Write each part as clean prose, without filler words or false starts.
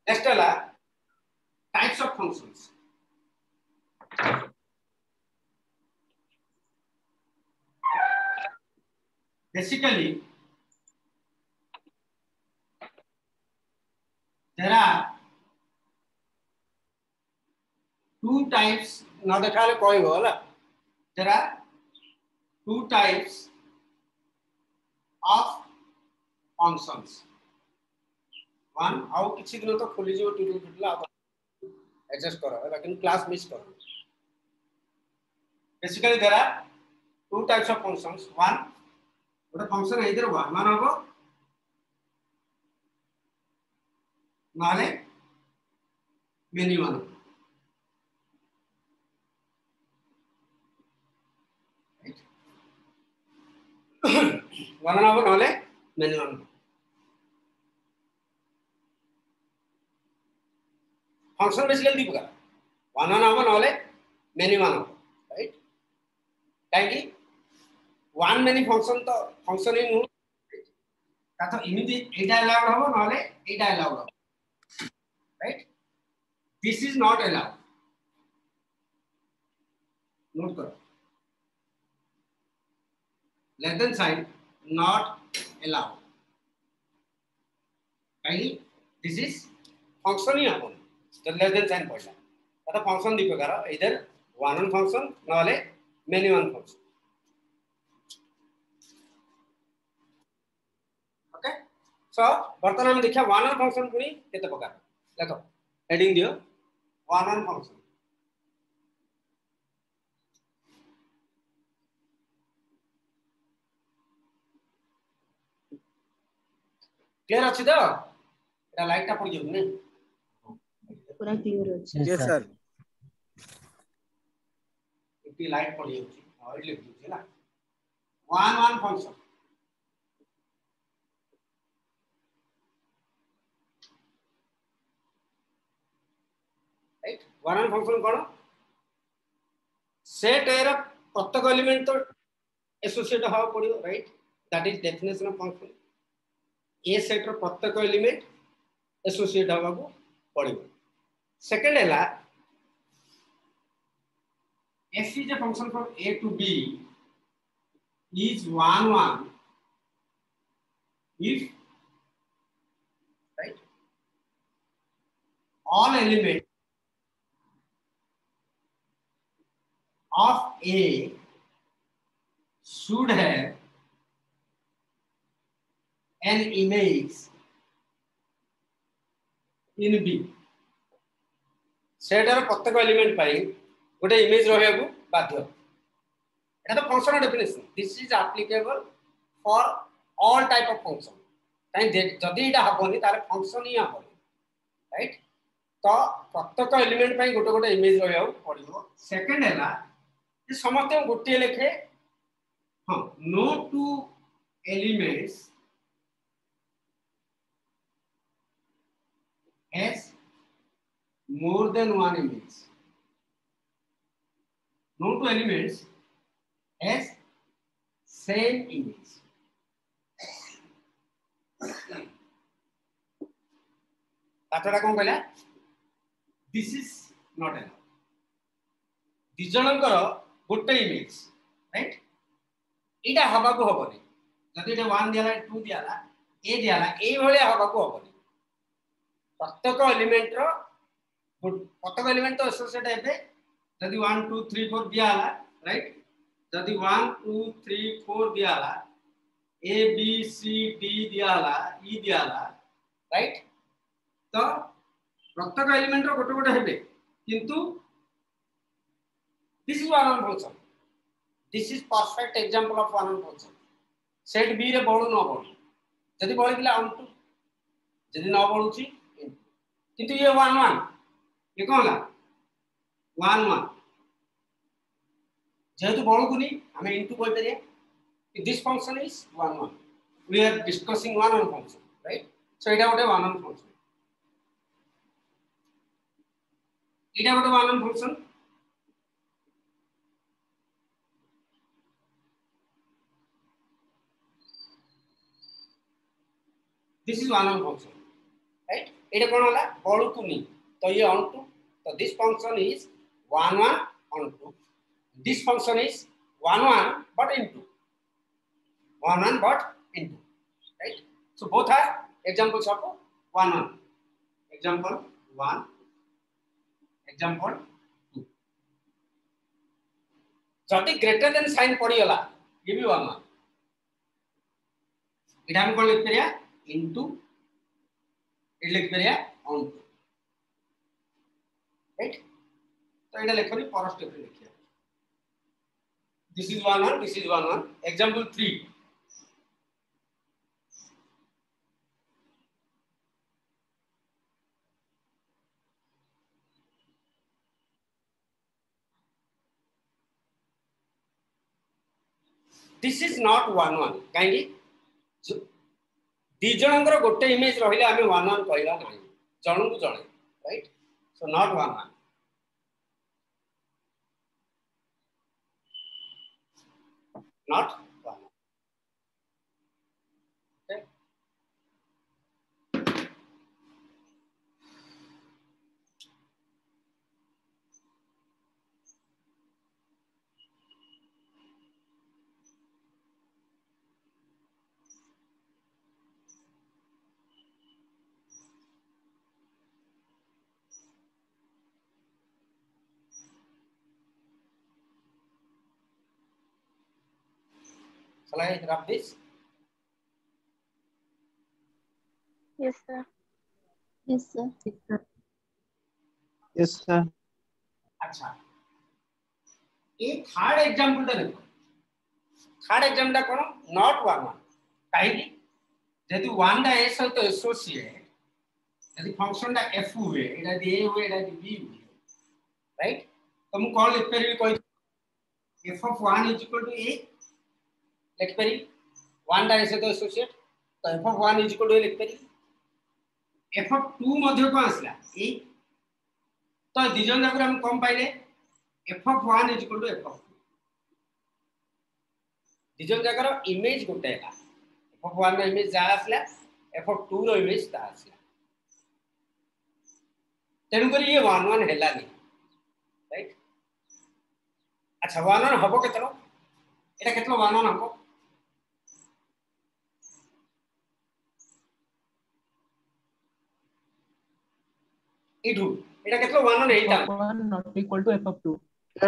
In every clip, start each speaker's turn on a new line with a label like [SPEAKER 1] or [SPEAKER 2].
[SPEAKER 1] Next है types of functions. Basically there are two types, न देखा कहब है। there are two types of functions। One आउ किसी दिन तो खोली जो टुटल टुटल एडजस्ट करो लेकिन क्लास मिस करो। Basically there are two types of functions। One गोटे फंक्शन इधर वन मान हम ना मेनी वन वन हम ना many one. Function basically the प्रकार वन हम ना मेनी वन राइट कहीं वन मेनी फंक्शन तो फंक्शन ही नुह तो इमिति एटा अलाउड हो ना एटा अलाउड हो right. This is not allowed note करो less than sign not allowed कहीं दिस इज फंक्शन ही अपन तो लेस देन साइन पड़ला तो फंक्शन दी प्रकार इधर वन फंक्शन ना many one function. Okay so बर्तमान हम देखिए वन फंक्शन पुनी केते प्रकार देखो हेडिंग दियो वन फंक्शन। क्लियर अछि तो एटा लाइट टा पड़ जाउ ने
[SPEAKER 2] पूरा क्लियर अछि।
[SPEAKER 3] यस सर
[SPEAKER 1] इतनी लाइट पड़ जाउ और लिख दीजिए ना one function. Right one function कोन सेट एर प्रत्येक एलिमेंट तो एसोसिएट हो पड़ियो right that is definition of function. A set रो प्रत्येक एलिमेंट एसोसिएट होबा को पड़ियो। सेकंड हैला f is a function from a to b is 1 1 if right all elements of a should have an image in b। Set रो प्रत्येक element पाई गोटे image रहया को बाध्य एटा तो function definition. This is applicable for all type of function काई जदी एटा हबोनी तारे फंक्शन ही हबोनी राइट। तो प्रत्येक एलिमेंट पाई गोटे गोटे इमेज रहया पड़िबो। सेकंड हैला जे समस्त गोटे लेखे हां no two elements has more than one image। No two elements has same image। तातडा कोन कहला दिस इज नॉट अलाउड। दिजणकर गोटे इमेज राइट एटा हबा को हबनी जदी एटा 1 दियाला 2 दियाला ए दियाला ए भलिया हबा को हबनी। प्रत्येक एलिमेंट रो प्रत्येक एलिमेंट तो एसोसिएट हेबे जदी 1 2 3 4 दियाला राइट जदी 1 2 3 4 दियाला ए बी सी डी दियाला ई दियाला राइट तो प्रत्येक एलिमेंट रो गोटे गोटे हेबे किंतु this is one function. This is perfect example of one function. Set B रे बळु न बळु जदी बळि दिला ऑन टू जदी न बळुची किंतु ये 1 1 ये कोन ला 1 1 जेहेतु बळु कुनी हमें इनटू कोइ परिया this function is 1 1 we are discussing one function right. So एटा गोटे वन फंक्शन एटा गोटे one function. This is one function right एटा कोन होला बळुकुनी तो ये ऑन टू तो this function is 1 1 on 2 this function is 1 1 but into 1 1 but into right so both are examples of 1 1 example 1 example 2 जति ग्रेटर देन साइन पड़ी गला ये भी 1 1 इटा हम कोन लिख परिया into इट लिख परिया on to right तो इटा लेखनी पर स्टेप रे लिखिया this is 1 1 this is 1 1 example 3 this is not 1 1 काहेकि दी जनकर गोटे इमेज रहिले आमे 1 1 कहला नाही जणु को जणे right so not 1 1 not 1 1 okay shall I wrap this
[SPEAKER 2] Yes, sir. Yes, sir.
[SPEAKER 3] Yes, sir.
[SPEAKER 1] अच्छा ये थर्ड एग्जांपल ता देखो थर्ड एग्जांपल ता कोन नॉट 1 1 काहेकि यदि 1 दा ए सहित एसोसिएट यदि फंक्शन दा f हुए एटा दे ए हुए एटा दे b हुए राइट तो मु कोन लिख परिबी कहि f of 1 is equal to a लिख परि 1 दा ए सहित एसोसिएट तो f of 1 is equal to a लिख परि f of 2 मध्ये को आसला a तो दिजन जाकर हम कम पाइले f of 1 is equal to f of 2 दिजन जाकर इमेज गोटे है f of 1 रो इमेज जा आसला f of 2 रो इमेज ता आसला तेनु करी ये 1 1 हेला नहीं राइट अच्छा 1 1 हबो केतलो एटा केतलो 1 1 हबो इडू एटा केतलो 1 1 हेइता
[SPEAKER 4] f1 not equal to f of 2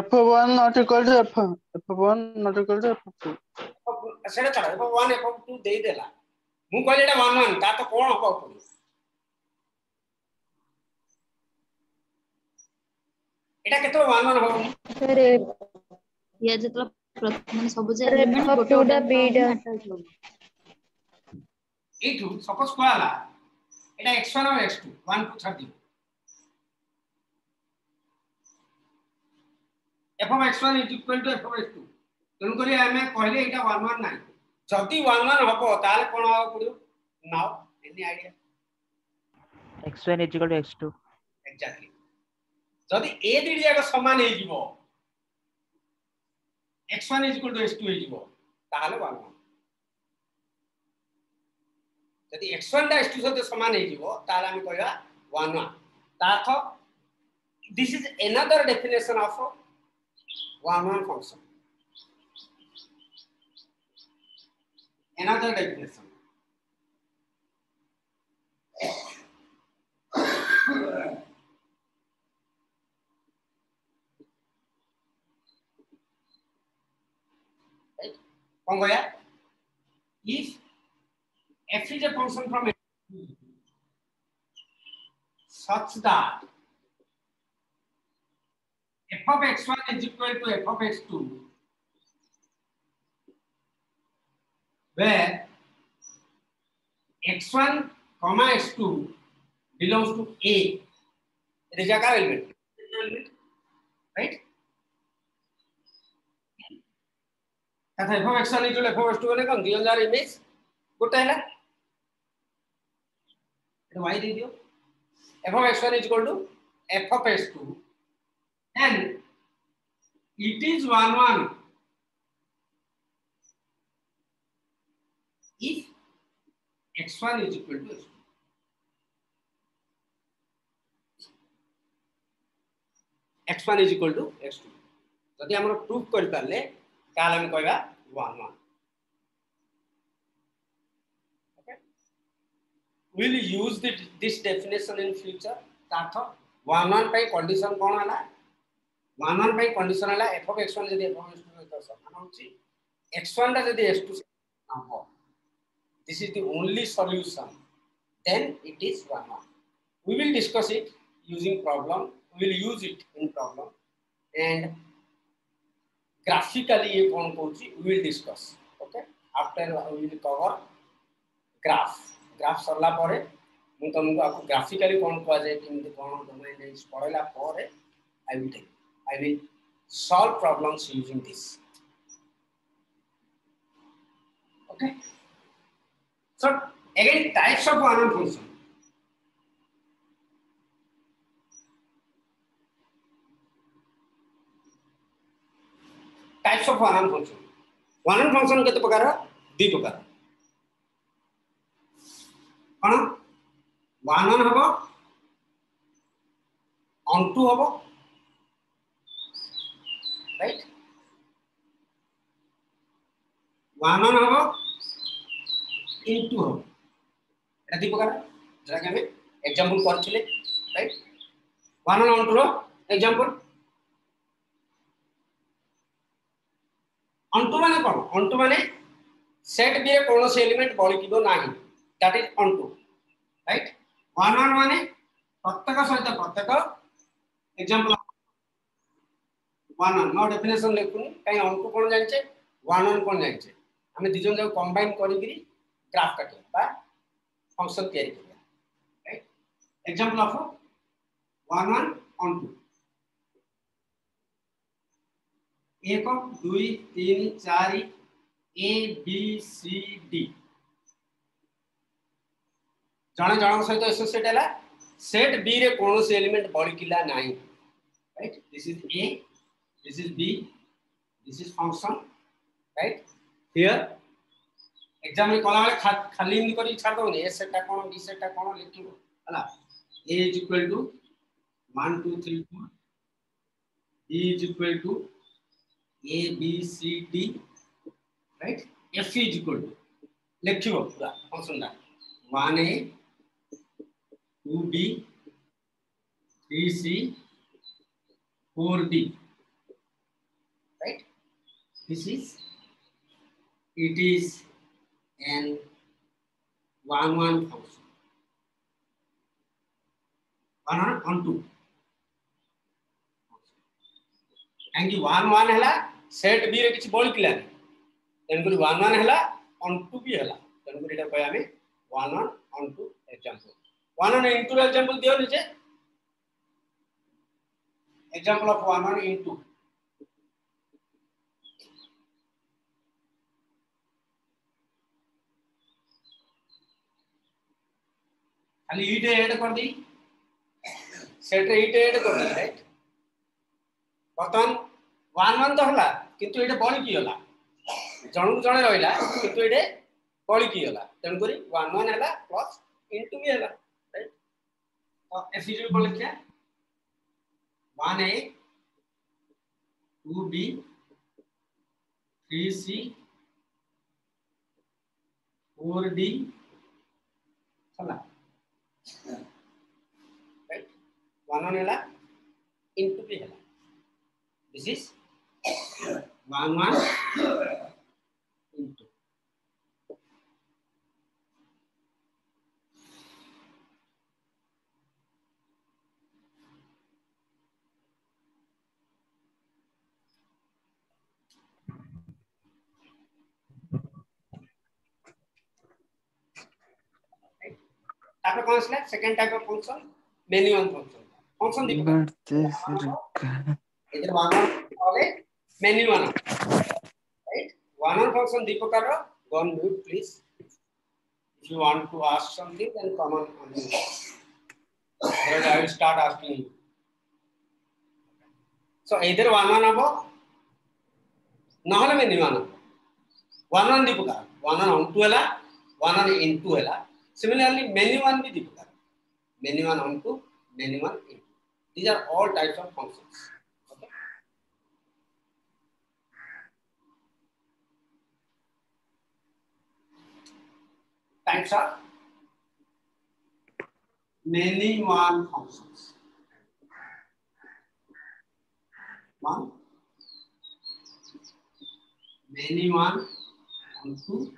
[SPEAKER 3] f1 not equal to f1 not equal to f2
[SPEAKER 1] सेटा चला f of 1 f of 2 देई देला मु कहले एटा 1 1 ता तो कोन हबो पड़ी एटा केतलो 1 1 हबो
[SPEAKER 2] Sir, या जतला प्रथम सब जे एलिमेंट गोटे गोटे बीड अटैच हो
[SPEAKER 1] इटू सपोज को आला एटा x1 और x2 1 2 छाड़ दियो f of x1 is equal to f of x2 तनु करी हमें कहले एटा 1 1 नाही जति 1 1 हबो ताले कोन हबो पड़ियो now any idea
[SPEAKER 4] x1 is equal to x2
[SPEAKER 1] exactly जति ए दी जाक समान हे जिवो x1 is equal to x2 हे जिवो ताले 1 1 जति x1 दा x2 सहित समान हे जिवो ताले हम कहया 1 1 ताथ this is another definition of 1 1 function another definition right कौन गया if f is a function from such that f of x1 is equal to f of x2 where x1 comma x2 belongs to A. It is a element, right? That f of x1 is equal to f of x2 ने कौन दिया जा रहा image गोटा है ना? तो y दे दियो f of x1 is equal to f of x2 and it is 1 1 if x1 is equal to x2 x1 is equal to x2 जदि हमर प्रूफ कर पाले काल हम कहबा 1 1 okay we will use this definition in future ताथ 1 1 पई condition कोन हला 1 1 पई कंडीशन हला f of x1 जदि f of x2 तो समान होची x1 ता जदि x2 से हो this is the only solution then it is 1 1 we will discuss it using problem we will use it in problem and graphically ये कौन कहूची we will discuss okay after we will cover graph सरला परे मु तुमको आपको graphically कौन कह जाए कि कौन डोमेन है पढ़ला परे I will solve problems using this okay so again types of one function types of one function केते प्रकार दि प्रकार कोन वन वन हबो ऑन टू हबो राइट वन वन हबो इनटू हबो एटा दि प्रकार जरा के हम एग्जांपल करथिले right one one onto रो एग्जांपल onto माने कोन onto माने सेट बी रे कोनोसी एलिमेंट बळी किबो नाही that is onto right one one माने प्रत्येक सहित प्रत्येक एग्जांपल वन वन नो डेफिनेशन लेखुनी काई onto कोन जानचे वन वन कोन जानचे हमें दिजन जो कंबाइन करी करी ग्राफ काटे बा फंक्शन तयारी करिया right example of one one onto 1 2 3 4 A B C D जणे जण सहित एसोसिएट हला सेट बी रे कोनोसी एलिमेंट बळी किला नाही right this is A this is B this is function right here exam में कोला वाले खाली इन करी छाड़ दो ए सेटा कोन बी सेटा कोन लिखिबो हला A is equal to 1 2 3 4 B is equal to A B C D right F is equal to लिखिबो पूरा फंक्शन दा 1A 2B 3C 4D right this is it is an 1 1 function 1 on 2 काहे 1 1 हला set B रे किछ बळ किला तन करी 1 1 हला ऑन टू बी हला तन करी एटा कय हमें 1 1 on two example 1 1 into example दियो नीचे एग्जांपल ऑफ 1 1 इनटू खाली ईट ऐड कर दी सेट रे ईट ऐड कर दी राइट बर्तमान 1 1 तो हला किंतु एटा बळी की हला जणु जणे रहिला किंतु एटे बळी की हला तन करी 1 1 हला प्लस इनटू भी हला राइट तो एफ इज इक्वल क्या 1a 2b 3c 4d हला राइट 1 1 हला इनटू भी हला this is 1 1 into तापर कोन असला second type of function many one function देखो इधर वन वाले many one right one one function दी प्रकार रो गन mute please if you want to ask something then come on otherwise I will start asking you so either one one हबो नहले many one one one दी प्रकार one one onto हला one one into हला similarly many one भी दी प्रकार menu one onto many one into these are all types of functions types of many one functions. One, many one, on two,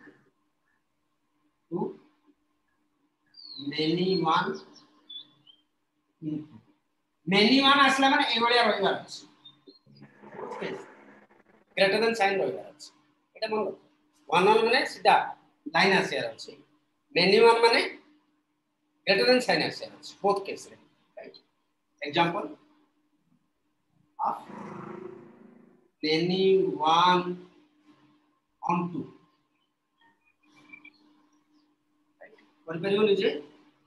[SPEAKER 1] many one, many one आसला माने ए भलिया रहिबार अछि greater than sign रहिबार अछि एटा मन one one माने सीधा line आसियार अछि many one माने greater than sign आसियार अछि बोथ केस रे right example of many one on two कर परियो निजे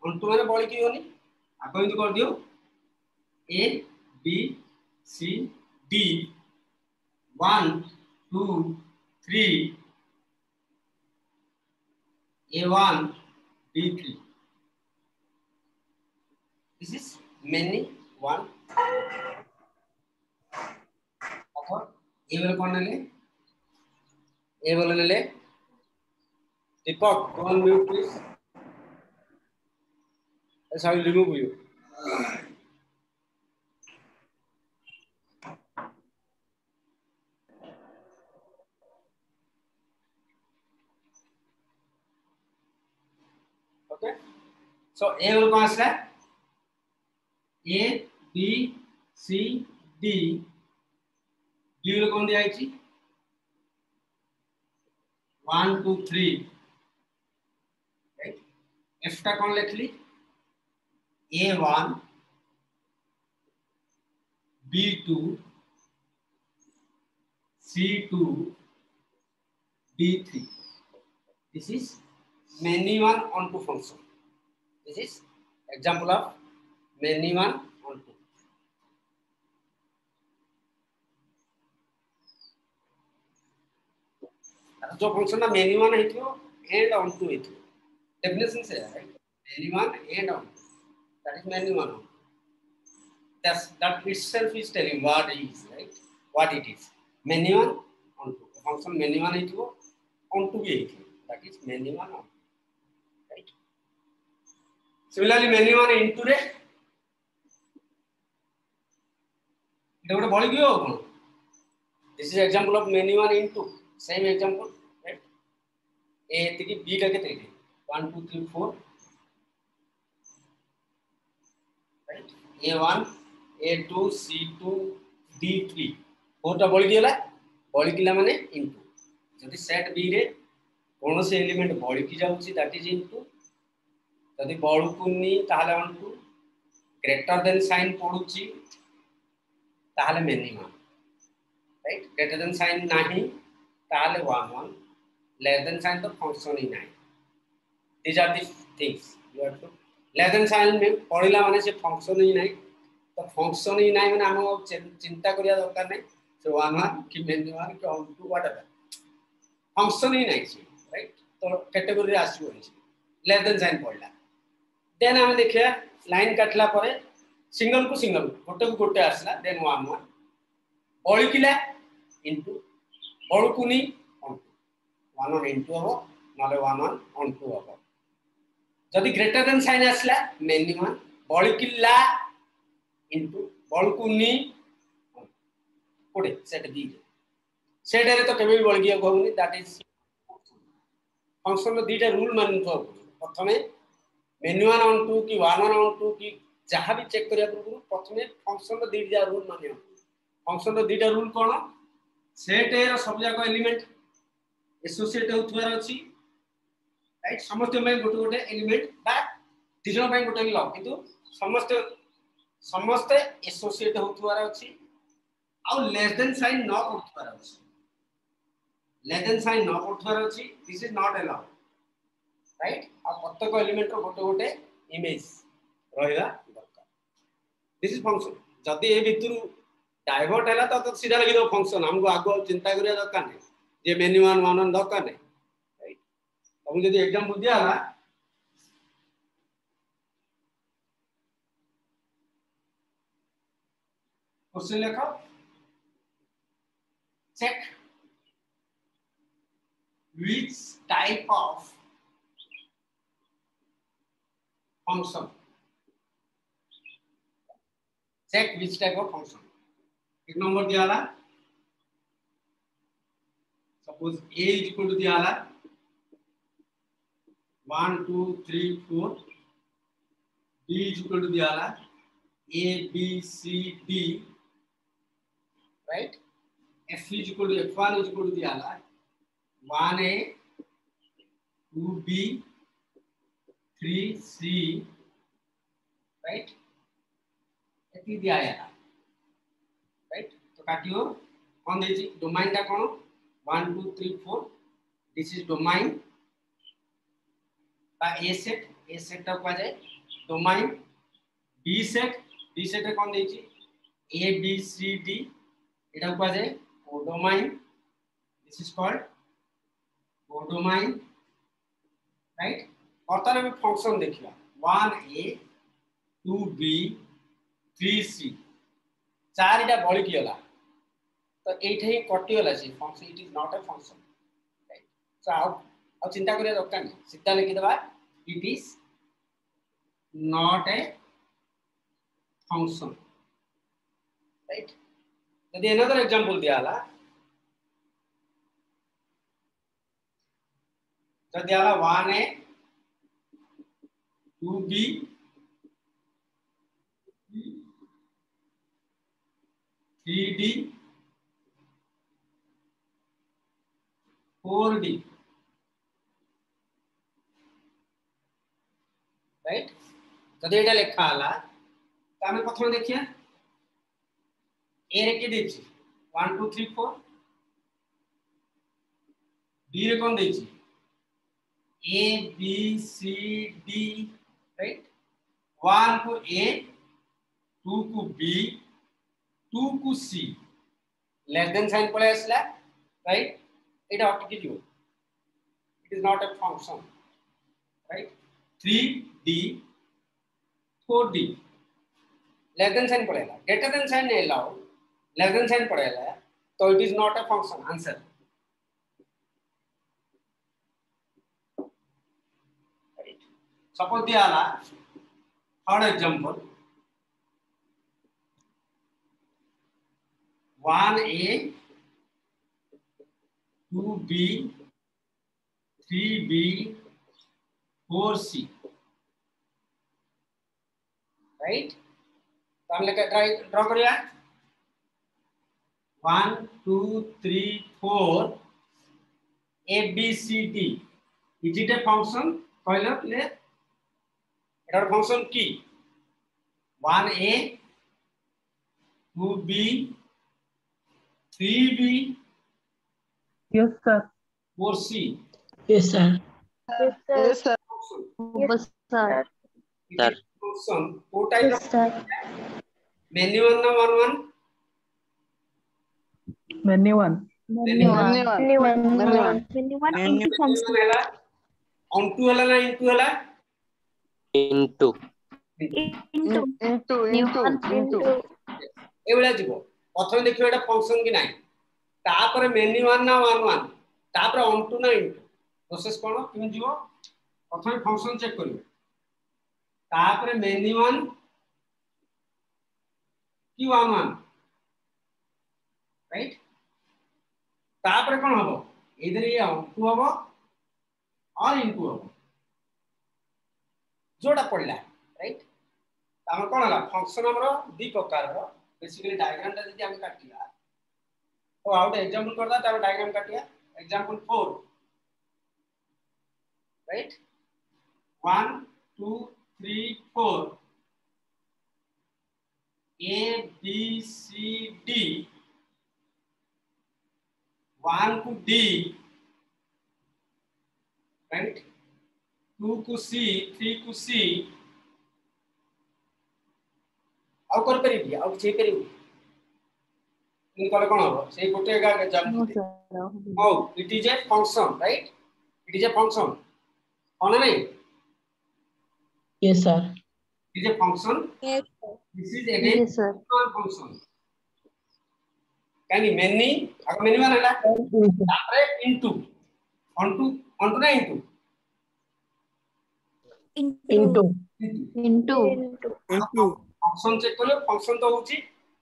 [SPEAKER 1] on two माने बळी की होनी आको इंदु कर दियो A B C D 1 2 3 A1 B3 this is many one और ए वाला कौन ले ए वाला ले दीपक go on mute please else I will remove you okay so a वाला कौन आसला A B C D D वाला कौन दिया है 1 2 3 राइट F टा कौन लिख ली A1 B2 C2 D3 this is many one on two function this is example of many one on two जो फंक्शन ना many one है थियो and on two है थियो definition से है right many one and on two that is many one that itself is telling what is right what it is many one on two function many one है थियो on two भी है थियो that is many one on two right similarly many one into रे এটা ଗୋଟେ বলি দিও কোন this is example of many one into same example right a থেকে b টা কেতে 1 2 3 4 right a1 a2 c2 d3 Kota বলি দিলা বলি কিলা মানে into যদি সেট b রে কোনসে এলিমেন্ট বলি কি যাଉଛି that is into যদি বড়কুনি তাহলে on to greater than sign পড়ুছি তাহলে many one right greater than sign नहीं ताले 1 1 less than sign तो function ही नहीं these are the things you have to less than sign में पढ़िला माने से function ही नहीं तो function ही नहीं माने हम चिंता करिया दरकार नहीं so 1 1 कि many one कि on to whatever function ही नहीं छी right तो कैटेगरी आसी होनी छी less than sign पढ़ला then हम देखिया लाइन काटला परे सिंगल को सिंगल गोटे को गोटे आसला then 1 1 बळकिला into बळकुनी on 1 1 into हो माले 1 1 on 2 हो जदि ग्रेटर देन साइन आसला many one बळकिला into बळकुनी कोडे सेट दी सेट रे तो केबे बळकिया कहउनी दैट इज फंक्शन रो दीटा रूल मान तो प्रथमे many one on 2 की 1 1 on 2 की जहां भी चेक करिया पूर्व प्रथमे फंक्शन रो दीटा रूल मानियो फंक्शन रो दीटा रूल कोन सेट ए रो सब जाको एलिमेंट एसोसिएट होथुवार अछि राइट समस्त में गोटे गोटे एलिमेंट बा तीजन में गोटे लॉ किंतु समस्त एसोसिएट होथुवार अछि आ लेस देन साइन न होथुवार अछि लेस देन साइन न होथुवार अछि this is not allowed right आ प्रत्येक एलिमेंट रो गोटे गोटे इमेज रहिला दरकार दिस इज फंक्शन जदी ए भितरु डाइवर्ट हैला तो सीधा लगी दो फंक्शन हमको आगो चिंता करिया दरकार नहीं जे मेनी वन वन वन दरकार नहीं राइट हम जदी एग्जांपल दिया हला क्वेश्चन लिखो check which type of function. Check which type of function. एक नंबर दिया ला. Suppose a is equal to दिया ला 1 2 3 4. b is equal to दिया ला a b c d. Right? f is equal to f1 is equal to दिया ला 1a 2b 3c. Right? इतनी दिया है right. तो काटियो कौन देची डोमेन टा कौन 1 2 3 4. दिस इज डोमेन बा ए सेट टा को जाए डोमेन. बी सेट रे कौन देची ए बी सी डी एटा को जाए ओ डोमेन. दिस इज कॉल्ड ओ डोमेन राइट. और तार में फंक्शन देखिया 1a 2b 3c 4 टा बळी कियला. तो एठे ही कटि होला से function. It is not a function right. So आ चिंता करिया दरकार नहीं. सीधा लिखि दबा it is not a function right. यदि अनदर एग्जांपल दिया होला तो दिया होला 1a 2b 3d 4d right. जदि एटा लिखा हला त हम प्रथम देखिया ए रे के देछि 1 2 3 4. बी रे कोन देछि A B C D right. 1 को ए 2 को बी 2 को सी लेस देन साइन पळे असला राइट. एटा अटकी दियो. It is not a function right. 3d 4d less than sign पळेला. ग्रेटर देन साइन नहीं लाओ लेस देन साइन पळेला तो it is not a function. Answer right. Suppose दिया ला third example 1a 2b 3b 4c right. तो हम लेकर ड्रॉ करिया 1 2 3 4 a b c d. Is it a function कहलो ले एटार फंक्शन की 1a 2b 3b
[SPEAKER 4] Yes, sir.
[SPEAKER 1] 4c.
[SPEAKER 5] Yes, sir.
[SPEAKER 3] Yes, sir.
[SPEAKER 2] Yes, sir.
[SPEAKER 1] Sir. Function. Four types
[SPEAKER 2] Yes, sir.
[SPEAKER 1] many one na one.
[SPEAKER 4] Many one.
[SPEAKER 2] Anyone function.
[SPEAKER 1] Hela onto hela na into hela
[SPEAKER 6] into
[SPEAKER 3] Into.
[SPEAKER 1] एवढा जीव प्रथम देखियो एटा function की नाही. तापर many one ना one तापर onto ना into प्रोसेस कोन किम जीव प्रथम फंक्शन चेक करियो. तापर मेनी वन की वन राइट. तापर कोन हबो इधर ये onto हबो और into हबो जोड़ा पड़ला राइट. तापर कोन हला फंक्शन हमरो दि प्रकार रो बेसिकली डायग्राम ता जदी हम काटिया तो आउट एग्जांपल करदा तापर डायग्राम काटिया. Example 4 right 1 2 3 4 a b c d 1 को d राइट 2 को c 3 को c आउ कर परिबी आउ चेक करिबी इन कोन कोन हो से गोटे गा example. Oh, it is a function, right? It is a function. On नहीं?
[SPEAKER 5] Yes, sir.
[SPEAKER 1] It is a function.
[SPEAKER 2] Yes,
[SPEAKER 1] This is again
[SPEAKER 2] yes, sir.
[SPEAKER 1] function. Can you many? अगर many वन है ना? तापरे into. Onto ना into.
[SPEAKER 5] into
[SPEAKER 2] into
[SPEAKER 1] function check करियो function तो होची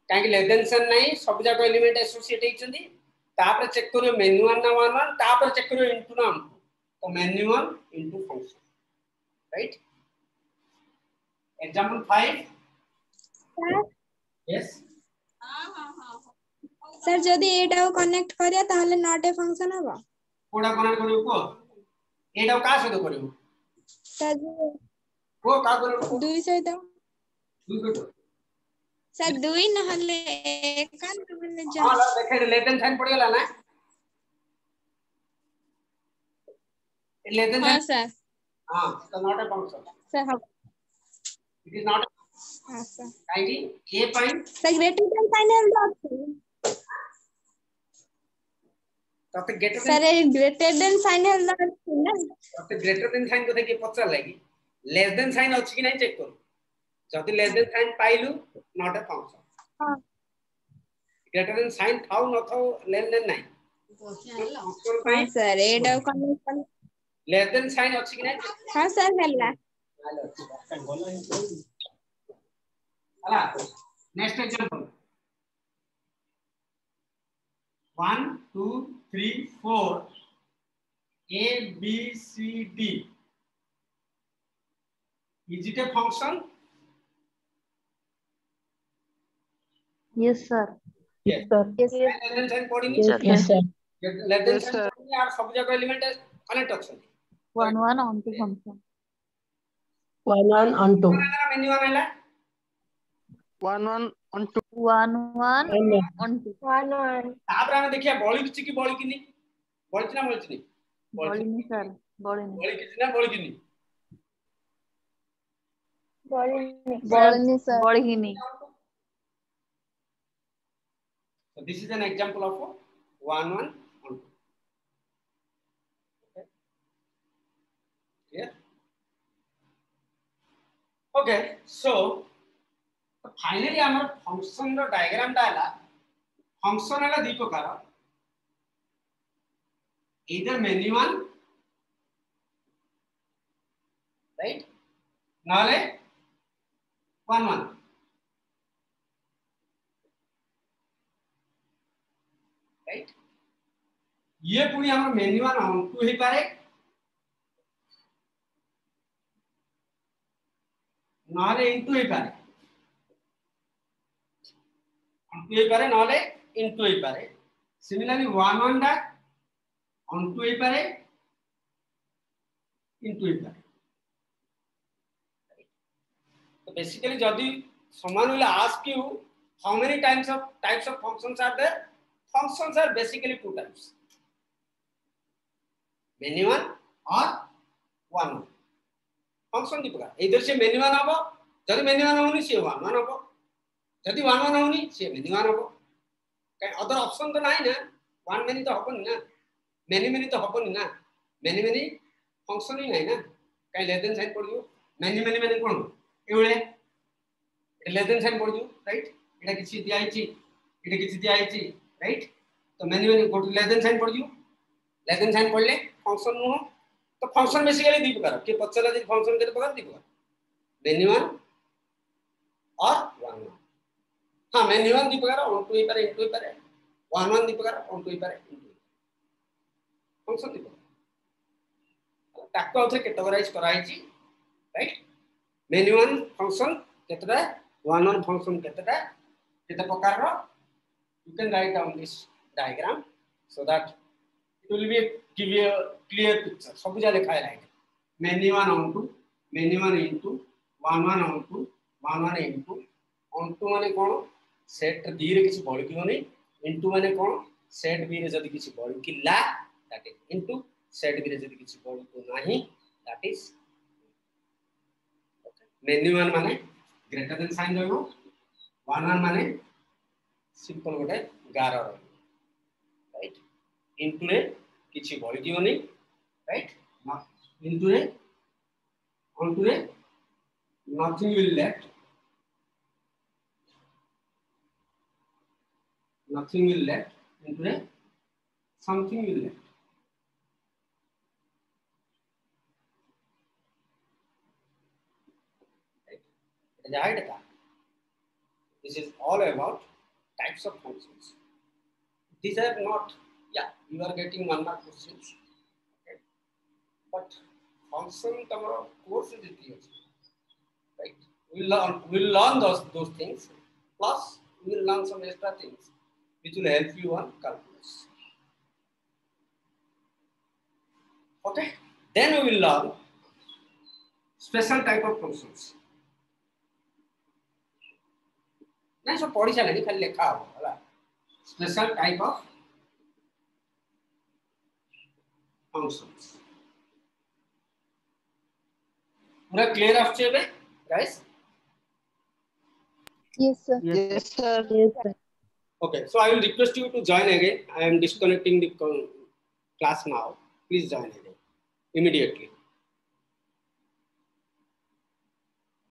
[SPEAKER 1] काहे कि लेस देन साइन नहीं सब जाक एलिमेंट एसोसिएट हेचंदी तापर चेक करियो मेन्यू वन ना वन वन तापर चेक करियो इनटू ना तो menu one into function right example 5 yes
[SPEAKER 7] sir जदि एटा कनेक्ट करिया ताहले नॉट ए फंक्शन हबो
[SPEAKER 1] कोडा कनेक्ट करियो को एटा का सहित करियो
[SPEAKER 7] सर
[SPEAKER 1] को का करियो
[SPEAKER 7] दुई सहित
[SPEAKER 1] दुई को
[SPEAKER 7] सर दुई नहले एक नहले जा
[SPEAKER 1] हां देखे लेस देन साइन पड़ गेला ना लेस देन
[SPEAKER 7] हां सर
[SPEAKER 1] हां तो not a function
[SPEAKER 7] sir
[SPEAKER 1] it is not
[SPEAKER 7] हां सर
[SPEAKER 1] काहे कि a point
[SPEAKER 7] sir greater than sign है
[SPEAKER 1] तते greater
[SPEAKER 7] sir greater than sign है ना
[SPEAKER 1] तते ग्रेटर देन साइन को देखि पचर लागी लेस देन साइन अछि कि नहीं चेक करू जदि लेस देन साइन पाइलु नॉट ए फंक्शन
[SPEAKER 7] हां
[SPEAKER 1] ग्रेटर देन साइन थाउ न थाउ लेन देन नहीं
[SPEAKER 7] हां सर एटा कनेक्ट कर
[SPEAKER 1] लेस देन साइन अछि कि नहीं
[SPEAKER 7] हां सर हल्ला
[SPEAKER 1] हला next example 1 2 3 4 a b c d is it a function
[SPEAKER 2] yes sir
[SPEAKER 4] Yes, sir.
[SPEAKER 2] yes
[SPEAKER 1] less than sign पडिनी
[SPEAKER 5] yes sir
[SPEAKER 1] less than
[SPEAKER 3] Yes,
[SPEAKER 1] sign
[SPEAKER 3] sir.
[SPEAKER 1] पडिनी यार सब जगह एलिमेंट कनेक्ट अछि
[SPEAKER 2] one onto function
[SPEAKER 5] 1 on 2
[SPEAKER 1] many आनेला
[SPEAKER 3] 1 on 2
[SPEAKER 2] one onto
[SPEAKER 1] तापर हम देखिया बळी किछि कि बळी किनी बळी ना बळी नहीं
[SPEAKER 2] बॉलिनी सर बॉलिनी
[SPEAKER 1] बळी किछि ना बळी किनी
[SPEAKER 2] बॉलिनी sir बॉलिनी
[SPEAKER 1] so this is an example of 1 1 on 2 okay clear okay so finally हमर फंक्शन रो डायग्राम ता हला फंक्शन हला दी प्रकार either many one right नाले one one right ये पुनी हमर मेन्यू वन ऑन टू ही पारे नाले इनटू ही पारे ऑन टू ही पारे नाले इनटू ही पारे सिमिलरली वन वन डा ऑन टू ही पारे इनटू ही पारे तो बेसिकली जदी someone will ask you how many types of functions are there functions are basically two types many one or one function दी प्रकार इधर से many one हबो जदी many one होनी से one one हबो जदी one one होनी से many one हबो काय अदर ऑप्शन तो नाही ना one many तो हबो ना many many तो हबो ना many many फंक्शन ही नाही ना काय लेस देन साइन पडियो many many many कोन एवळे लेस देन साइन पडियो राइट एटा किछि दिया आइछि एटा किछि दिया आइछि राइट तो many many गोट लेस देन साइन पडियो लेस देन साइन पडले फंक्शन नु तो फंक्शन बेसिकली दी प्रकार के पछला जे फंक्शन के प्रकार दी प्रकार many one और one one हां many one दी प्रकार on to ही पारे into ही पारे one one दी प्रकार on to ही पारे into फंक्शन दी प्रकार ताको औथे कैटेगराइज कराइछि राइट many one फंक्शन केतरा one one फंक्शन केतरा केते प्रकार रो you can write down this diagram so that it will be give you a clear picture सब जा लिखा है right many one on to many one into one one on to one one into on to माने कोन set दी रे किछि बळ कियोनी into माने कोन set B रे जदी किछि बळ किला that is into set B रे जदी किछि बळ को नाही that is okay many one माने greater than sign रहबो one one माने सिंपल गोटे गारो राइट into रे किछि बळ कियोनी राइट into रे onto रे nothing will left into रे something will left जाहिर था this is all about types of functions. These are not, yeah, you are getting 1 mark questions, okay? But function tomorrow course is it, right? We'll learn those things, plus we will learn some extra things which will help you on calculus. Okay, then we will learn special type of functions. नहीं सब पढ़ी चलेनी खाली लिखा हो वाला special type of functions. पूरा clear after में guys?
[SPEAKER 2] Yes, sir.
[SPEAKER 3] Yes, sir.
[SPEAKER 5] Yes, sir.
[SPEAKER 1] Okay, so I will request you to join again. I am disconnecting the class now. Please join again immediately.